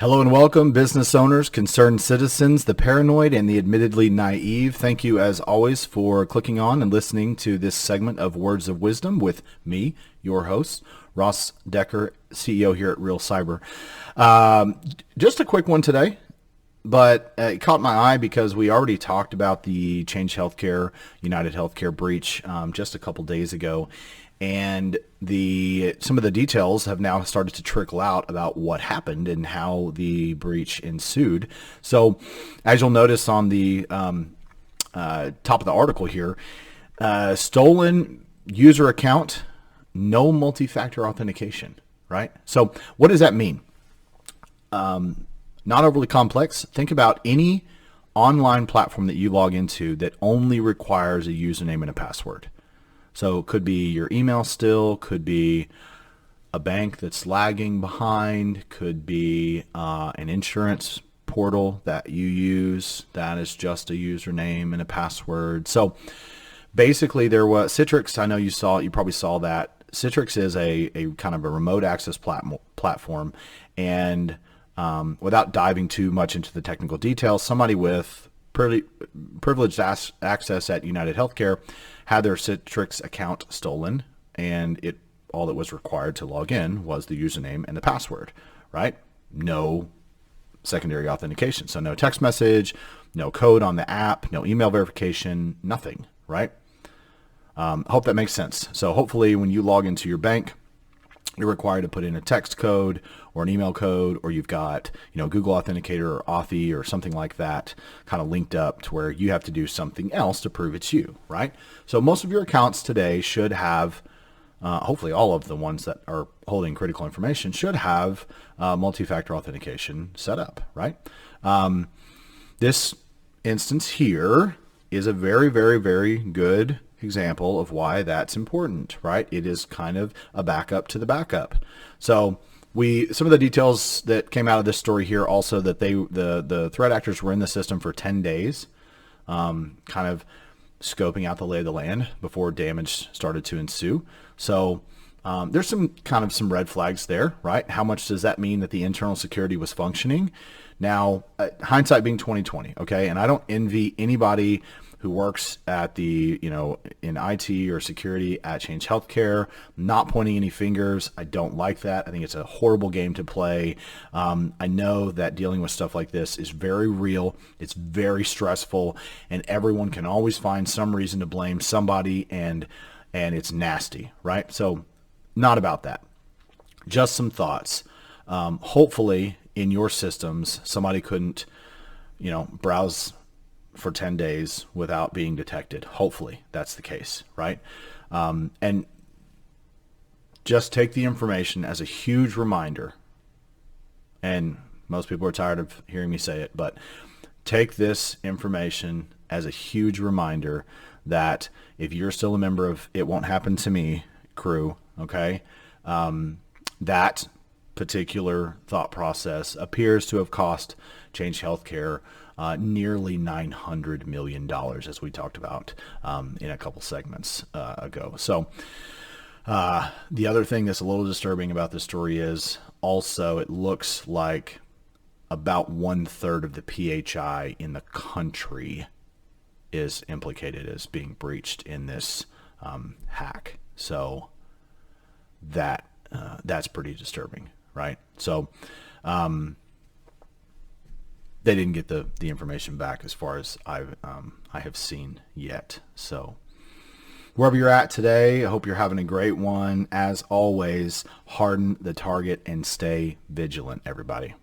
Hello and welcome, business owners, concerned citizens, the paranoid, and the admittedly naive. Thank you, as always, for clicking on and listening to this segment of Words of Wisdom with me, your host, Ross Decker, CEO here at Real Cyber. Just a quick one today, but it caught my eye because we already talked about the Change Healthcare, United Healthcare breach just a couple days ago. And some of the details have now started to trickle out about what happened and how the breach ensued. So, as you'll notice on the top of the article here, stolen user account, no multi-factor authentication, right? So, what does that mean? Not overly complex. Think about any online platform that you log into that only requires a username and a password. So it could be your email still, could be a bank that's lagging behind, could be an insurance portal that you use that is just a username and a password. So basically there was Citrix. I know you probably saw that. Citrix is a kind of a remote access platform. And without diving too much into the technical details, somebody with privileged access at United Healthcare had their Citrix account stolen, and all that was required to log in was the username and the password, right? No secondary authentication. So no text message, no code on the app, no email verification, nothing, right? Hope that makes sense. So hopefully when you log into your bank, you're required to put in a text code or an email code, or you've got, Google Authenticator or Authy or something like that kind of linked up to where you have to do something else to prove it's you, right? So most of your accounts today should have, hopefully all of the ones that are holding critical information should have multi-factor authentication set up, right? This instance here is a very, very, very good example of why that's important, right? It is kind of a backup to the backup. So some of the details that came out of this story here also that the threat actors were in the system for 10 days, kind of scoping out the lay of the land before damage started to ensue. So there's some red flags there, right? How much does that mean that the internal security was functioning? Now, hindsight being 2020, okay? And I don't envy anybody who works at in IT or security at Change Healthcare. Not pointing any fingers. I don't like that. I think it's a horrible game to play. I know that dealing with stuff like this is very real. It's very stressful, and everyone can always find some reason to blame somebody, and it's nasty, right? So not about that. Just some thoughts. Hopefully in your systems, somebody couldn't, browse for 10 days without being detected. Hopefully that's the case, right? And just take the information as a huge reminder. And most people are tired of hearing me say it, but take this information as a huge reminder that if you're still a member of It Won't Happen to Me crew, okay, that particular thought process appears to have cost Change Healthcare nearly $900 million, as we talked about in a couple segments ago. So the other thing that's a little disturbing about this story is also it looks like about 1/3 of the PHI in the country is implicated as being breached in this hack. So that's pretty disturbing, right? So they didn't get the information back as far as I have seen yet. So wherever you're at today, I hope you're having a great one. As always, harden the target and stay vigilant, everybody.